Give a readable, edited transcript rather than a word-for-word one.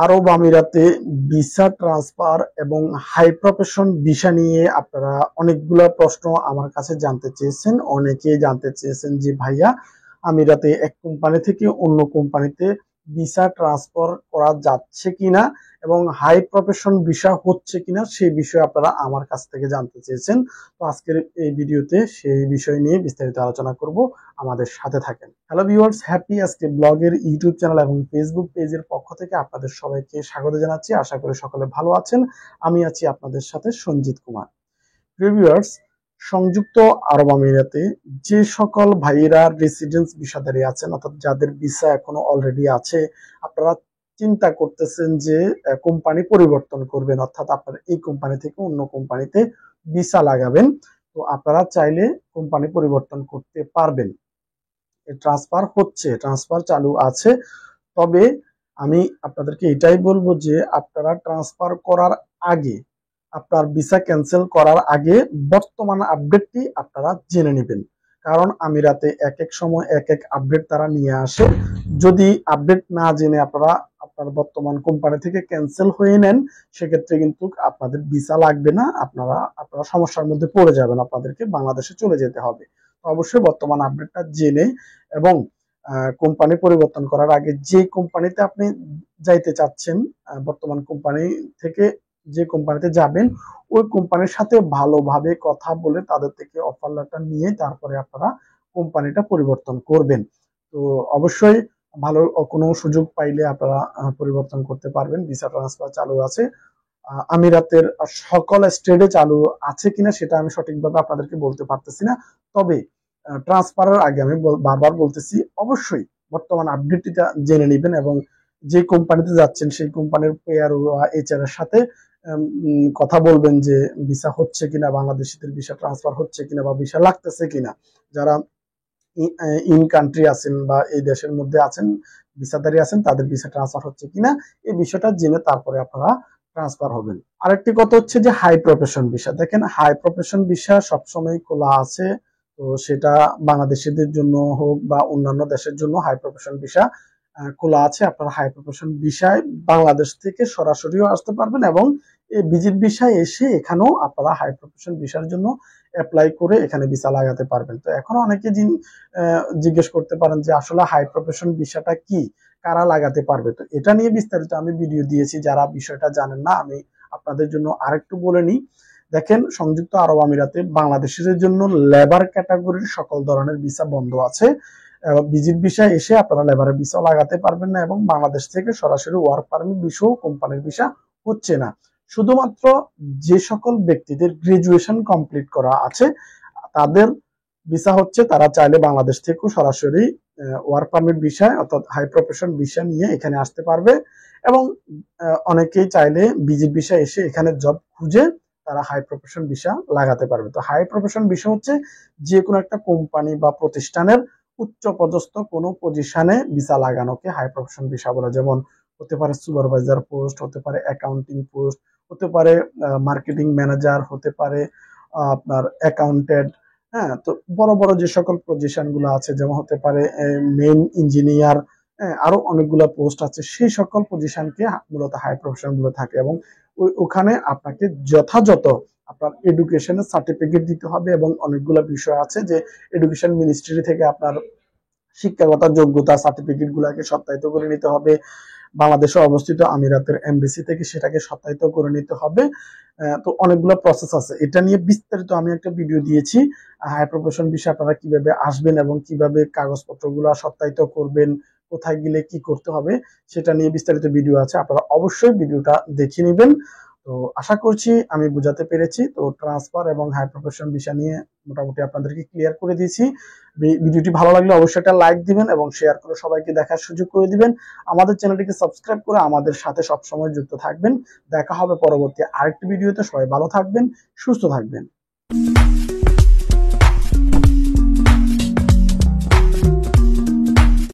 আরব আমিরাতে visa transfer এবং high profession visa নিয়ে আপনারা অনেকগুলো প্রশ্ন আমার কাছে জানতে চেয়েছেন। অনেকেই জানতে চেয়েছেন যে ভাইয়া আমিরাতে এক কোম্পানি থেকে অন্য কোম্পানিতে ভিসা ট্রান্সফার করা যাচ্ছে কিনা এবং হাই প্রফেশন ভিসা হচ্ছে কিনা সেই বিষয়ে আপনারা আমার কাছ থেকে জানতে চেয়েছেন। তো আজকের এই ভিডিওতে সেই বিষয় নিয়ে বিস্তারিত আলোচনা করব, আমাদের সাথে থাকেন। হ্যালো ভিউয়ার্স, হ্যাপি আজকে ব্লগের ইউটিউব চ্যানেল এবং ফেসবুক পেজের পক্ষ থেকে আপনাদের সবাইকে স্বাগত জানাচ্ছি। আশা করি সকলে ভালো আছেন। আমি আছি আপনাদের সাথে সঞ্জিত কুমার। ভিউয়ার্স, সংযুক্ত আরব আমিরাতে যে সকল ভাইয়েরা রেসিডেন্স ভিসাধারী আছেন, অর্থাৎ যাদের ভিসা এখনো অলরেডি আছে, আপনারা চিন্তা করতেছেন যে কোম্পানি পরিবর্তন করবেন, অর্থাৎ আপনারা এই কোম্পানি থেকে অন্য কোম্পানিতে ভিসা লাগাবেন, তো আপনারা চাইলে কোম্পানি পরিবর্তন করতে পারবেন। ট্রান্সফার হচ্ছে, ট্রান্সফার চালু আছে। তবে আমি আপনাদেরকে এটাই বলবো যে আপনারা ট্রান্সফার করার আগে, আপনার ভিসা ক্যান্সেল করার আগে বর্তমান আপডেটটি আপনারা জেনে নেবেন। কারণ আমিরাতে এক এক সময় এক এক আপডেট তারা নিয়ে আসে। যদি আপডেট না জেনে আপনারা আপনার বর্তমান কোম্পানি থেকে ক্যান্সেল হয়ে নেন, সেক্ষেত্রে কিন্তু আপনাদের ভিসা লাগবে না, আপনারা সমস্যার মধ্যে পড়ে যাবেন, আপনাদেরকে বাংলাদেশে চলে যেতে হবে। তো অবশ্যই বর্তমান আপডেটটা জেনে এবং কোম্পানি পরিবর্তন করার আগে যে কোম্পানিতে আপনি যাইতে চাচ্ছেন, বর্তমান কোম্পানি থেকে যে কোম্পানিতে যাবেন, ওই কোম্পানির সাথে ভালোভাবে কথা বলে তাদের থেকে অফার লেটার নিয়ে তারপরে আপনারা কোম্পানিটা পরিবর্তন করবেন। তো অবশ্যই ভালো কোনো সুযোগ পাইলে আপনারা পরিবর্তন করতে পারবেন। ভিসা ট্রান্সফার চালু আছে। আমিরাতের সকল স্টেটে চালু আছে কিনা সেটা আমি সঠিকভাবে আপনাদেরকে বলতে পারতেছি না। তবে ট্রান্সফারের আগে আমি বারবার বলতেছি, অবশ্যই বর্তমান আপডেটটা জেনে নেবেন এবং যে কোম্পানিতে যাচ্ছেন সেই কোম্পানির পেয়ার এইচআর এর সাথে কথা বলবেন যে ভিসা হচ্ছে কিনা, বাংলাদেশিদের ভিসা ট্রান্সফার হচ্ছে কিনা বা ভিসা লাগতেছে কিনা। যারা ইন কান্ট্রি আছেন বা এই দেশের মধ্যে আছেন, ভিসাধারী আছেন, তাদের ভিসা ট্রান্সফার হচ্ছে কিনা এই বিষয়টা জেনে তারপরে আপনারা ট্রান্সফার হবেন। আরেকটি কথা হচ্ছে যে হাই প্রফেশন ভিসা। দেখেন, হাই প্রফেশন ভিসা সবসময় খোলা আছে। তো সেটা বাংলাদেশিদের জন্য হোক বা অন্যান্য দেশের জন্য হাই প্রফেশন ভিসা খোলা আছে। আপনারা হাই প্রফেশন ভিসায় বাংলাদেশ থেকে সরাসরিও আসতে পারবেন এবং এই ভিজিট ভিসায় এসে এখানেও আপনারা হাই প্রফেশন ভিসার জন্য অ্যাপ্লাই করে এখানে ভিসা লাগাতে পারবেন। তো এখন অনেকে জিজ্ঞেস করতে পারেন যে আসলে হাই প্রফেশন ভিসাটা কি, কারা লাগাতে পারবে। তো এটা নিয়ে বিস্তারিত আমি ভিডিও দিয়েছি, যারা বিষয়টা জানেন না আমি আপনাদের জন্য আরেকটু বলে নিই। দেখেন, সংযুক্ত আরব আমিরাতে বাংলাদেশিদের জন্য লেবার ক্যাটাগরির সকল ধরনের ভিসা বন্ধ আছে। ভিজিট ভিসা এসে আপনারা লেবারের ভিসা লাগাতে পারবেন না এবং বাংলাদেশ থেকে সরাসরি ওয়ার্ক পারমিট ভিসা, কোম্পানির ভিসা হচ্ছে না। শুধুমাত্র যে সকল ব্যক্তিদের গ্রাজুয়েশন কমপ্লিট করা আছে তাদের ভিসা হচ্ছে, তারা চাইলে বাংলাদেশ থেকেও সরাসরি ওয়ার্ক পারমিট ভিসা অর্থাৎ হাই প্রফেশন ভিসা নিয়ে এখানে আসতে পারবে এবং অনেকেই চাইলে ভিজিট ভিসা এসে এখানে জব খুঁজে তারা হাই প্রফেশন ভিসা লাগাতে পারবে। তো হাই প্রফেশন ভিসা হচ্ছে যে কোনো একটা কোম্পানি বা প্রতিষ্ঠানের উচ্চ পদস্থ কোনো পজিশনে ভিসা লাগানোকে হাই প্রফেশন ভিসা বলে। যেমন হতে পারে সুপারভাইজার পোস্ট, হতে পারে অ্যাকাউন্টিং পোস্ট, হতে পারে মার্কেটিং ম্যানেজার, হতে পারে আপনার অ্যাকাউন্টেন্ট। হ্যাঁ, তো বড় বড় যে সকল পজিশন গুলো আছে, যেমন হতে পারে মেইন ইঞ্জিনিয়ার, আরো অনেকগুলো পোস্ট আছে, সেই সকল পজিশনকে মূলত হাই প্রফেশন গুলো থাকে এবং ওখানে আপনাকে যথাযথ আপনার এডুকেশনের সার্টিফিকেট দিতে হবে এবং অনেকগুলো বিষয় আছে যে এডুকেশন মিনিস্ট্রি থেকে আপনার শিক্ষাগত যোগ্যতা সার্টিফিকেট গুলাকে সত্যায়িত করে নিতে হবে। বাংলাদেশে অবস্থিত আমিরাতের এমবেসি থেকে সেটাকে সত্যায়িত করে নিতে হবে। তো অনেকগুলো প্রসেস আছে, এটা নিয়ে বিস্তারিত আমি একটা ভিডিও দিয়েছি। হাই প্রফেশন ভিসা আপনারা কিভাবে আসবেন এবং কিভাবে কাগজপত্রগুলো সত্যায়িত করবেন, কোথায় গেলে কি করতে হবে সেটা নিয়ে বিস্তারিত ভিডিও আছে, আপনারা অবশ্যই ভিডিওটা দেখে নেবেন। তো আশা করছি আমি বুঝাতে পেরেছি। তো ট্রান্সফার এবং হাই প্রফেশন ভিসা নিয়ে মোটামুটি আপনাদেরকে ক্লিয়ার করে দিয়েছি। ভিডিওটি ভালো লাগলে অবশ্যই একটা লাইক দিবেন এবং শেয়ার করে সবাইকে দেখার সুযোগ করে দিবেন। আমাদের চ্যানেলটিকে সাবস্ক্রাইব করে আমাদের সাথে সবসময় যুক্ত থাকবেন। দেখা হবে পরবর্তী আরেকটি ভিডিওতে। সবাই ভালো থাকবেন, সুস্থ থাকবেন।